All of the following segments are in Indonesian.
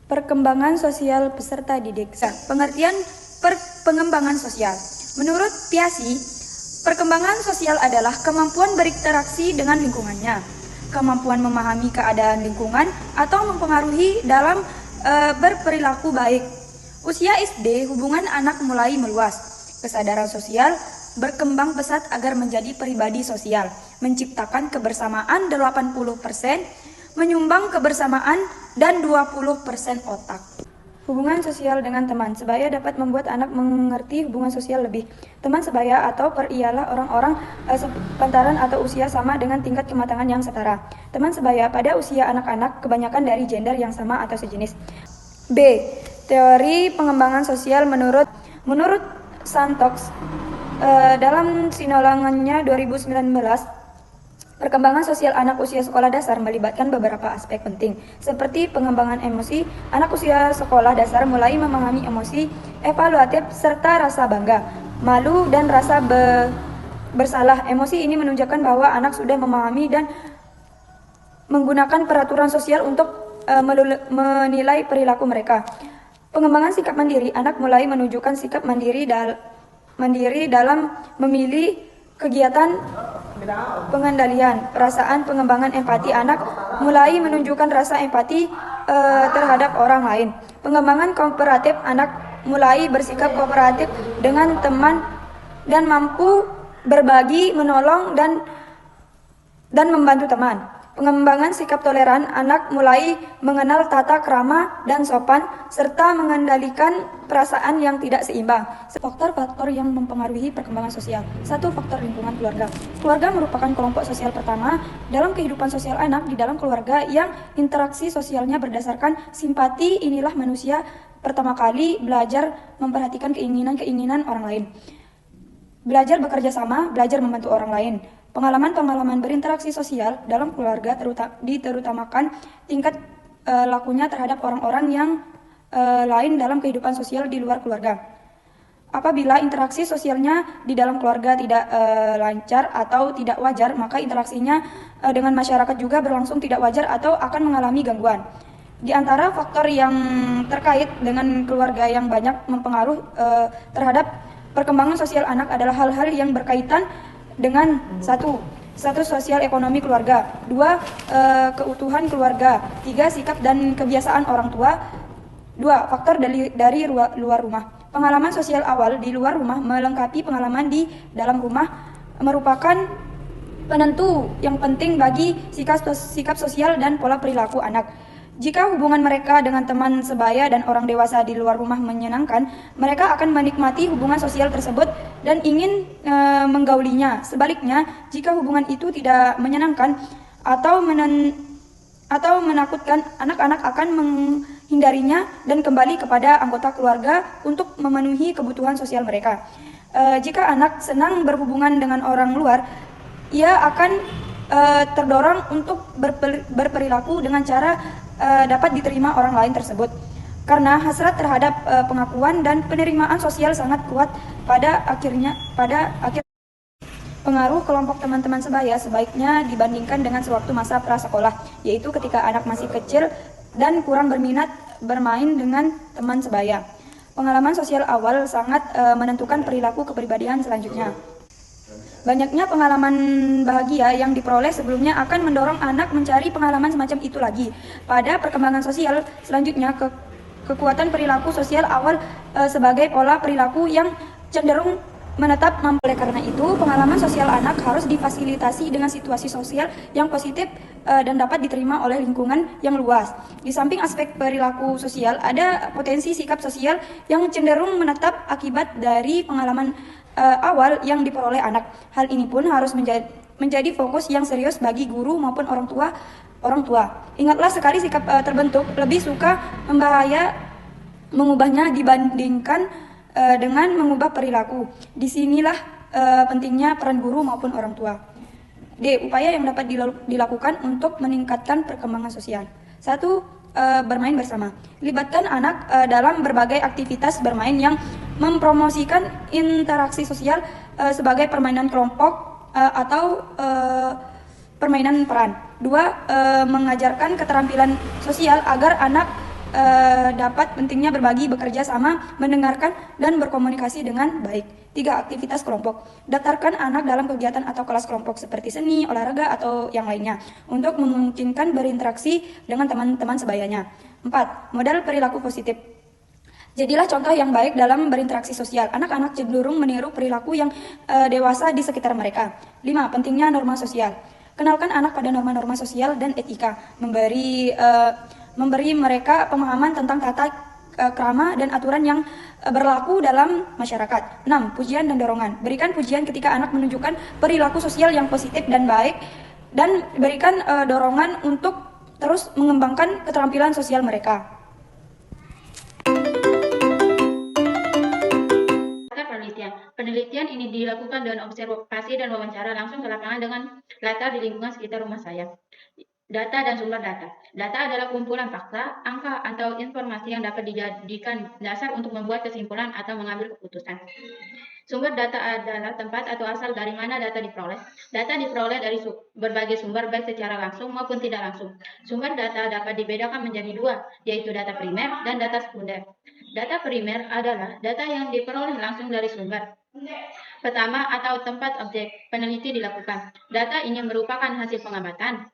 Perkembangan sosial peserta didik. Pengertian pengembangan sosial. Menurut Piaget, perkembangan sosial adalah kemampuan berinteraksi dengan lingkungannya, kemampuan memahami keadaan lingkungan atau mempengaruhi dalam berperilaku baik. Usia SD, hubungan anak mulai meluas. Kesadaran sosial berkembang pesat agar menjadi pribadi sosial, menciptakan kebersamaan 80%, menyumbang kebersamaan dan 20% otak. Hubungan sosial dengan teman sebaya dapat membuat anak mengerti hubungan sosial lebih. Teman sebaya atau ialah orang-orang sepantaran atau usia sama dengan tingkat kematangan yang setara. Teman sebaya pada usia anak-anak kebanyakan dari gender yang sama atau sejenis. B. Teori pengembangan sosial menurut Santox dalam sinolangannya 2019. Perkembangan sosial anak usia sekolah dasar melibatkan beberapa aspek penting, seperti pengembangan emosi. Anak usia sekolah dasar mulai memahami emosi, evaluatif, serta rasa bangga, malu, dan rasa bersalah. Emosi ini menunjukkan bahwa anak sudah memahami dan menggunakan peraturan sosial untuk menilai perilaku mereka. Pengembangan sikap mandiri. Anak mulai menunjukkan sikap mandiri dalam memilih kegiatan pengendalian perasaan. Pengembangan empati. Anak mulai menunjukkan rasa empati terhadap orang lain. Pengembangan kooperatif. Anak mulai bersikap kooperatif dengan teman dan mampu berbagi, menolong, dan membantu teman. Pengembangan sikap toleran. Anak mulai mengenal tata krama dan sopan, serta mengendalikan perasaan yang tidak seimbang. Faktor-faktor yang mempengaruhi perkembangan sosial. 1. Faktor lingkungan keluarga. Keluarga merupakan kelompok sosial pertama dalam kehidupan sosial anak. Di dalam keluarga yang interaksi sosialnya berdasarkan simpati, inilah manusia pertama kali belajar memperhatikan keinginan-keinginan orang lain. Belajar bekerja sama, belajar membantu orang lain. Pengalaman-pengalaman berinteraksi sosial dalam keluarga diterutamakan tingkat lakunya terhadap orang-orang yang lain dalam kehidupan sosial di luar keluarga. Apabila interaksi sosialnya di dalam keluarga tidak lancar atau tidak wajar, maka interaksinya dengan masyarakat juga berlangsung tidak wajar atau akan mengalami gangguan. Di antara faktor yang terkait dengan keluarga yang banyak mempengaruhi terhadap perkembangan sosial anak adalah hal-hal yang berkaitan dengan 1. Status sosial ekonomi keluarga. 2. Keutuhan keluarga. 3. Sikap dan kebiasaan orang tua. 2. Faktor dari luar rumah. Pengalaman sosial awal di luar rumah melengkapi pengalaman di dalam rumah merupakan penentu yang penting bagi sikap sosial dan pola perilaku anak. Jika hubungan mereka dengan teman sebaya dan orang dewasa di luar rumah menyenangkan, mereka akan menikmati hubungan sosial tersebut dan ingin menggaulinya. Sebaliknya, jika hubungan itu tidak menyenangkan atau menakutkan, anak-anak akan menghindarinya dan kembali kepada anggota keluarga untuk memenuhi kebutuhan sosial mereka. Jika anak senang berhubungan dengan orang luar, ia akan terdorong untuk berperilaku dengan cara dapat diterima orang lain tersebut. Karena hasrat terhadap pengakuan dan penerimaan sosial sangat kuat, pada akhir pengaruh kelompok teman-teman sebaya sebaiknya dibandingkan dengan sewaktu masa prasekolah, yaitu ketika anak masih kecil dan kurang berminat bermain dengan teman sebaya. Pengalaman sosial awal sangat menentukan perilaku kepribadian selanjutnya. Banyaknya pengalaman bahagia yang diperoleh sebelumnya akan mendorong anak mencari pengalaman semacam itu lagi. Pada perkembangan sosial selanjutnya, kekuatan perilaku sosial awal sebagai pola perilaku yang cenderung menetap. Oleh karena itu, pengalaman sosial anak harus difasilitasi dengan situasi sosial yang positif dan dapat diterima oleh lingkungan yang luas. Di samping aspek perilaku sosial, ada potensi sikap sosial yang cenderung menetap akibat dari pengalaman awal yang diperoleh anak. Hal ini pun harus menjadi fokus yang serius bagi guru maupun orang tua. Ingatlah, sekali sikap terbentuk, lebih suka membahaya mengubahnya dibandingkan dengan mengubah perilaku. Disinilah pentingnya peran guru maupun orang tua. D. Upaya yang dapat dilakukan untuk meningkatkan perkembangan sosial. 1. Bermain bersama. Libatkan anak dalam berbagai aktivitas bermain yang mempromosikan interaksi sosial sebagai permainan kelompok atau permainan peran. 2. Mengajarkan keterampilan sosial agar anak dapat pentingnya berbagi, bekerja sama, mendengarkan, dan berkomunikasi dengan baik. 3. Aktivitas kelompok. Daftarkan anak dalam kegiatan atau kelas kelompok seperti seni, olahraga, atau yang lainnya untuk memungkinkan berinteraksi dengan teman-teman sebayanya. 4. Modal perilaku positif. Jadilah contoh yang baik dalam berinteraksi sosial. Anak-anak cenderung meniru perilaku yang dewasa di sekitar mereka. 5. Pentingnya norma sosial. Kenalkan anak pada norma-norma sosial dan etika. Memberi mereka pemahaman tentang tata krama dan aturan yang berlaku dalam masyarakat. 6. Pujian dan dorongan. Berikan pujian ketika anak menunjukkan perilaku sosial yang positif dan baik, dan berikan dorongan untuk terus mengembangkan keterampilan sosial mereka. Penelitian ini dilakukan dengan observasi dan wawancara langsung ke lapangan dengan latar di lingkungan sekitar rumah saya. Data dan sumber data. Data adalah kumpulan fakta, angka, atau informasi yang dapat dijadikan dasar untuk membuat kesimpulan atau mengambil keputusan. Sumber data adalah tempat atau asal dari mana data diperoleh. Data diperoleh dari berbagai sumber, baik secara langsung maupun tidak langsung. Sumber data dapat dibedakan menjadi dua, yaitu data primer dan data sekunder. Data primer adalah data yang diperoleh langsung dari sumber pertama atau tempat objek peneliti dilakukan. Data ini merupakan hasil pengamatan,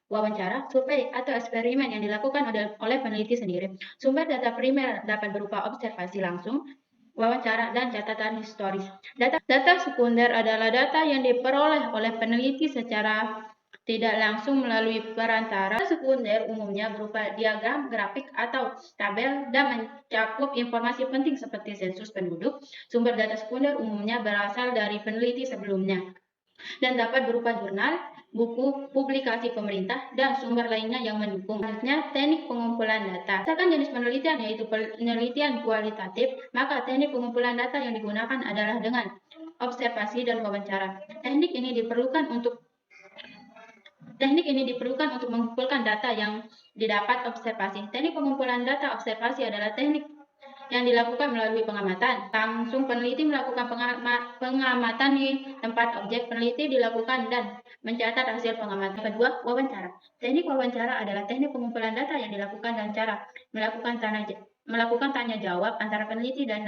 wawancara, survei, atau eksperimen yang dilakukan oleh peneliti sendiri. Sumber data primer dapat berupa observasi langsung, wawancara, dan catatan historis. Data sekunder adalah data yang diperoleh oleh peneliti secara tidak langsung melalui perantara. Data sekunder umumnya berupa diagram, grafik, atau tabel dan mencakup informasi penting seperti sensus penduduk. Sumber data sekunder umumnya berasal dari peneliti sebelumnya dan dapat berupa jurnal, buku, publikasi pemerintah, dan sumber lainnya yang mendukung. Selanjutnya, teknik pengumpulan data. Berdasarkan jenis penelitian, yaitu penelitian kualitatif, maka teknik pengumpulan data yang digunakan adalah dengan observasi dan wawancara. Teknik ini diperlukan untuk mengumpulkan data yang didapat observasi. Teknik pengumpulan data observasi adalah teknik yang dilakukan melalui pengamatan. Langsung peneliti melakukan pengamatan di tempat objek peneliti dilakukan dan mencatat hasil pengamatan. Kedua, wawancara. Teknik wawancara adalah teknik pengumpulan data yang dilakukan dengan cara melakukan tanya jawab antara peneliti dan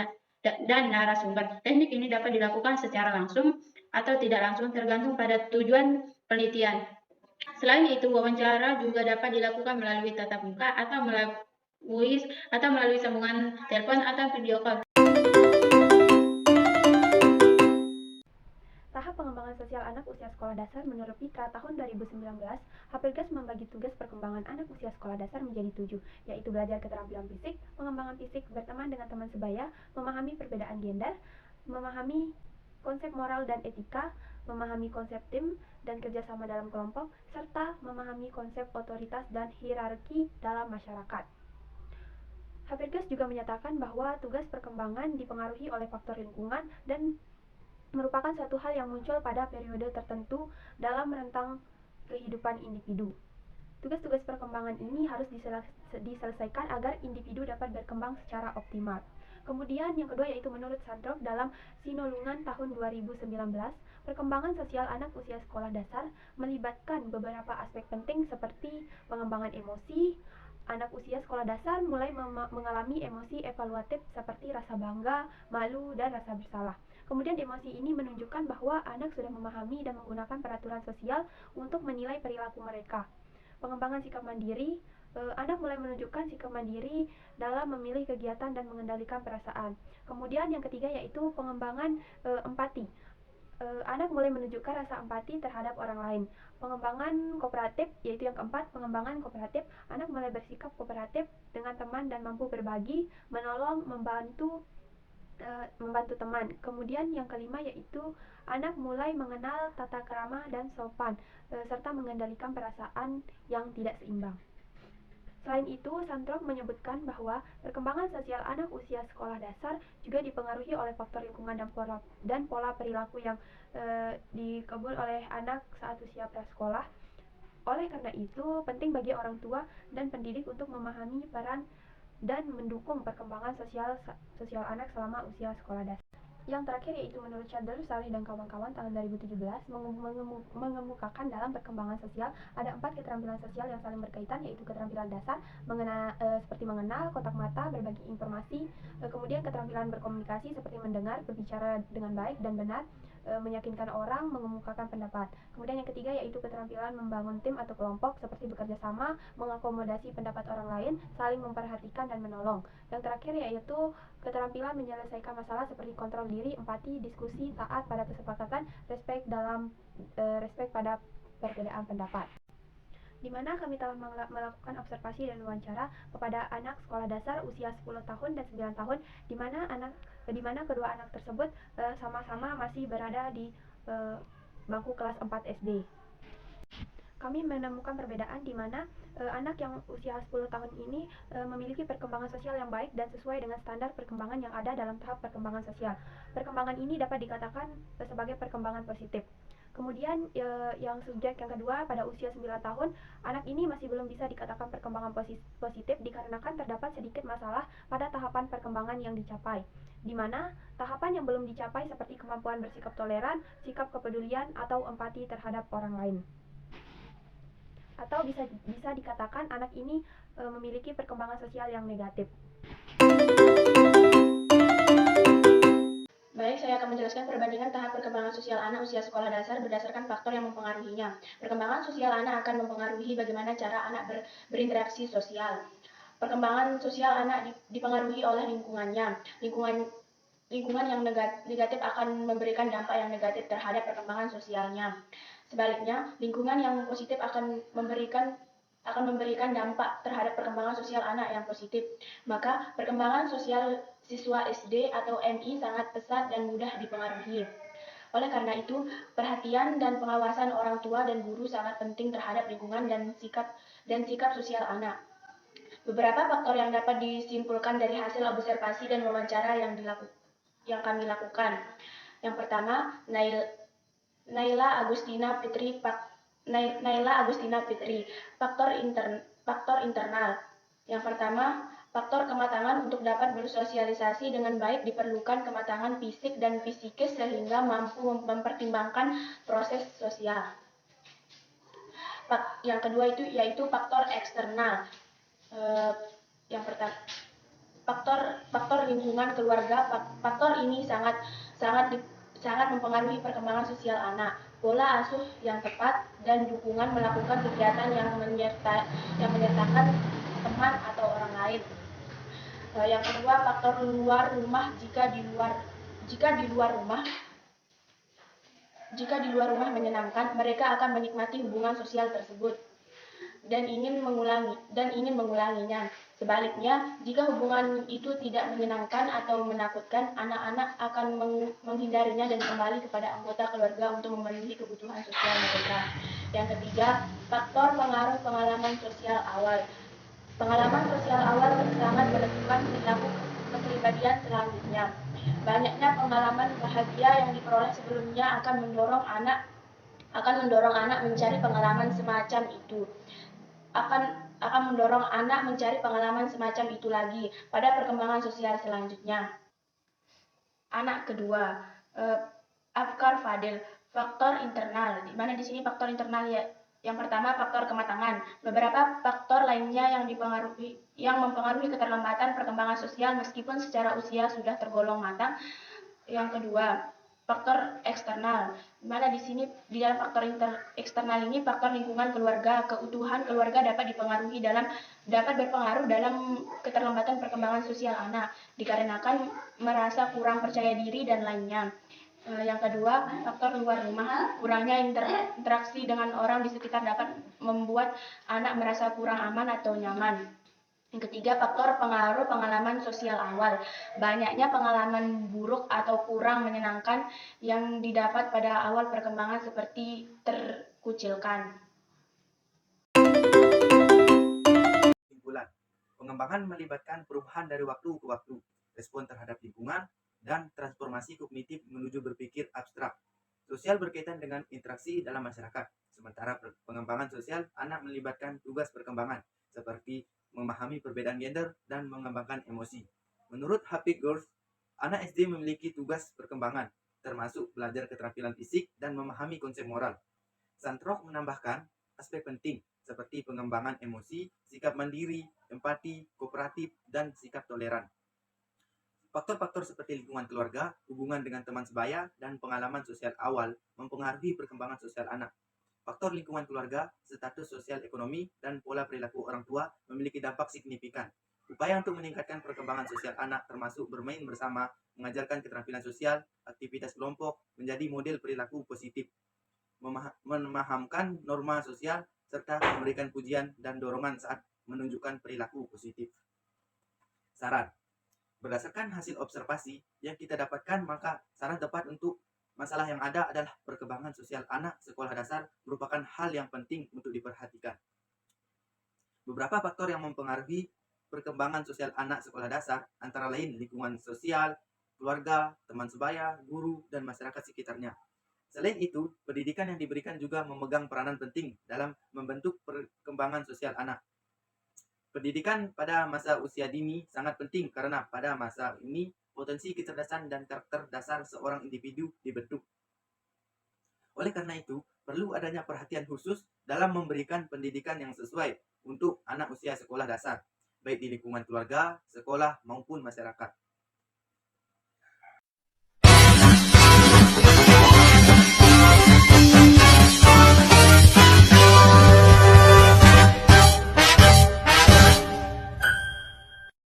narasumber. Teknik ini dapat dilakukan secara langsung atau tidak langsung tergantung pada tujuan penelitian. Selain itu, wawancara juga dapat dilakukan melalui tatap muka atau melalui sambungan telepon atau video call. Tahap pengembangan sosial anak usia sekolah dasar menurut Pitra tahun 2019, Hapilkes membagi tugas perkembangan anak usia sekolah dasar menjadi 7, yaitu belajar keterampilan fisik, pengembangan fisik, berteman dengan teman sebaya, memahami perbedaan gender, memahami konsep moral dan etika, memahami konsep tim dan kerjasama dalam kelompok, serta memahami konsep otoritas dan hierarki dalam masyarakat. Hapilkes juga menyatakan bahwa tugas perkembangan dipengaruhi oleh faktor lingkungan dan merupakan satu hal yang muncul pada periode tertentu dalam rentang kehidupan individu. Tugas-tugas perkembangan ini harus diselesaikan agar individu dapat berkembang secara optimal. Kemudian yang kedua yaitu menurut Sandrock dalam Sinolungan tahun 2019, perkembangan sosial anak usia sekolah dasar melibatkan beberapa aspek penting seperti pengembangan emosi. Anak usia sekolah dasar mulai mengalami emosi evaluatif seperti rasa bangga, malu, dan rasa bersalah. Kemudian emosi ini menunjukkan bahwa anak sudah memahami dan menggunakan peraturan sosial untuk menilai perilaku mereka. Pengembangan sikap mandiri, anak mulai menunjukkan sikap mandiri dalam memilih kegiatan dan mengendalikan perasaan. Kemudian yang ketiga yaitu pengembangan empati. Anak mulai menunjukkan rasa empati terhadap orang lain. Pengembangan kooperatif, yaitu yang keempat, pengembangan kooperatif. Anak mulai bersikap kooperatif dengan teman dan mampu berbagi, menolong, membantu teman. Kemudian yang kelima yaitu anak mulai mengenal tata krama dan sopan, serta mengendalikan perasaan yang tidak seimbang. Selain itu, Sandrock menyebutkan bahwa perkembangan sosial anak usia sekolah dasar juga dipengaruhi oleh faktor lingkungan dan pola perilaku yang dikebut oleh anak saat usia prasekolah. Oleh karena itu, penting bagi orang tua dan pendidik untuk memahami peran dan mendukung perkembangan sosial anak selama usia sekolah dasar. Yang terakhir yaitu menurut Chandler, Salih dan kawan-kawan tahun 2017 mengemukakan dalam perkembangan sosial ada 4 keterampilan sosial yang saling berkaitan, yaitu keterampilan dasar seperti mengenal, kontak mata, berbagi informasi, kemudian keterampilan berkomunikasi seperti mendengar, berbicara dengan baik dan benar, meyakinkan orang, mengemukakan pendapat. Kemudian yang ketiga yaitu keterampilan membangun tim atau kelompok seperti bekerja sama, mengakomodasi pendapat orang lain, saling memperhatikan dan menolong. Yang terakhir yaitu keterampilan menyelesaikan masalah seperti kontrol diri, empati, diskusi, taat pada kesepakatan, respek pada perbedaan pendapat. Di mana kami telah melakukan observasi dan wawancara kepada anak sekolah dasar usia 10 tahun dan 9 tahun, di mana kedua anak tersebut sama-sama masih berada di bangku kelas 4 SD. Kami menemukan perbedaan di mana anak yang usia 10 tahun ini memiliki perkembangan sosial yang baik dan sesuai dengan standar perkembangan yang ada dalam tahap perkembangan sosial. Perkembangan ini dapat dikatakan sebagai perkembangan positif. Kemudian yang subjek yang kedua pada usia 9 tahun, anak ini masih belum bisa dikatakan perkembangan positif dikarenakan terdapat sedikit masalah pada tahapan perkembangan yang dicapai, di mana tahapan yang belum dicapai seperti kemampuan bersikap toleran, sikap kepedulian, atau empati terhadap orang lain. Atau bisa dikatakan anak ini memiliki perkembangan sosial yang negatif. Baik, saya akan menjelaskan perbandingan tahap perkembangan sosial anak usia sekolah dasar berdasarkan faktor yang mempengaruhinya. Perkembangan sosial anak akan mempengaruhi bagaimana cara anak berinteraksi sosial. Perkembangan sosial anak dipengaruhi oleh lingkungannya. Lingkungan yang negatif akan memberikan dampak yang negatif terhadap perkembangan sosialnya. Sebaliknya, lingkungan yang positif akan memberikan dampak terhadap perkembangan sosial anak yang positif. Maka perkembangan sosial siswa SD atau MI sangat pesat dan mudah dipengaruhi. Oleh karena itu, perhatian dan pengawasan orang tua dan guru sangat penting terhadap lingkungan dan sikap sosial anak. Beberapa faktor yang dapat disimpulkan dari hasil observasi dan wawancara yang kami lakukan. Yang pertama, Naila Agustina Fitri, faktor internal. Yang pertama, faktor kematangan. Untuk dapat bersosialisasi dengan baik diperlukan kematangan fisik dan psikis sehingga mampu mempertimbangkan proses sosial. Yang kedua yaitu faktor eksternal. Yang pertama, faktor lingkungan keluarga. Faktor ini sangat mempengaruhi perkembangan sosial anak. Pola asuh yang tepat dan dukungan melakukan kegiatan yang menyertakan teman atau orang lain. Yang kedua, faktor luar rumah. Jika di luar rumah menyenangkan, mereka akan menikmati hubungan sosial tersebut dan ingin mengulanginya. Sebaliknya, jika hubungan itu tidak menyenangkan atau menakutkan, anak-anak akan menghindarinya dan kembali kepada anggota keluarga untuk memenuhi kebutuhan sosial mereka. Yang ketiga, faktor pengaruh pengalaman sosial awal. Pengalaman sosial awal sangat menentukan perilaku kepribadian selanjutnya. Banyaknya pengalaman bahagia yang diperoleh sebelumnya akan mendorong anak mencari pengalaman semacam itu. Akan mendorong anak mencari pengalaman semacam itu lagi pada perkembangan sosial selanjutnya. Anak kedua, Afkar Fadil, faktor internal. Di mana di sini faktor internal ya? Yang pertama, faktor kematangan. Beberapa faktor lainnya yang mempengaruhi keterlambatan perkembangan sosial meskipun secara usia sudah tergolong matang. Yang kedua, faktor eksternal. Di mana di sini di dalam faktor eksternal ini faktor lingkungan keluarga, keutuhan keluarga dapat berpengaruh dalam keterlambatan perkembangan sosial anak dikarenakan merasa kurang percaya diri dan lainnya. Yang kedua, faktor luar rumah. Kurangnya interaksi dengan orang di sekitar dapat membuat anak merasa kurang aman atau nyaman. Yang ketiga, faktor pengaruh pengalaman sosial awal. Banyaknya pengalaman buruk atau kurang menyenangkan yang didapat pada awal perkembangan seperti terkucilkan. kesimpulan. Pengembangan melibatkan perubahan dari waktu ke waktu, respon terhadap lingkungan, dan transformasi kognitif menuju berpikir abstrak. Sosial berkaitan dengan interaksi dalam masyarakat, sementara pengembangan sosial anak melibatkan tugas perkembangan, seperti memahami perbedaan gender dan mengembangkan emosi. Menurut Happy Girls, anak SD memiliki tugas perkembangan, termasuk belajar keterampilan fisik dan memahami konsep moral. Sandrock menambahkan aspek penting seperti pengembangan emosi, sikap mandiri, empati, kooperatif, dan sikap toleran. Faktor-faktor seperti lingkungan keluarga, hubungan dengan teman sebaya, dan pengalaman sosial awal mempengaruhi perkembangan sosial anak. Faktor lingkungan keluarga, status sosial ekonomi, dan pola perilaku orang tua memiliki dampak signifikan. Upaya untuk meningkatkan perkembangan sosial anak termasuk bermain bersama, mengajarkan keterampilan sosial, aktivitas kelompok, menjadi model perilaku positif, memahamkan norma sosial, serta memberikan pujian dan dorongan saat menunjukkan perilaku positif. Saran. Berdasarkan hasil observasi yang kita dapatkan, maka saran tepat untuk masalah yang ada adalah perkembangan sosial anak sekolah dasar merupakan hal yang penting untuk diperhatikan. Beberapa faktor yang mempengaruhi perkembangan sosial anak sekolah dasar antara lain lingkungan sosial, keluarga, teman sebaya, guru, dan masyarakat sekitarnya. Selain itu, pendidikan yang diberikan juga memegang peranan penting dalam membentuk perkembangan sosial anak. Pendidikan pada masa usia dini sangat penting karena pada masa ini potensi kecerdasan dan karakter dasar seorang individu dibentuk. Oleh karena itu, perlu adanya perhatian khusus dalam memberikan pendidikan yang sesuai untuk anak usia sekolah dasar, baik di lingkungan keluarga, sekolah, maupun masyarakat.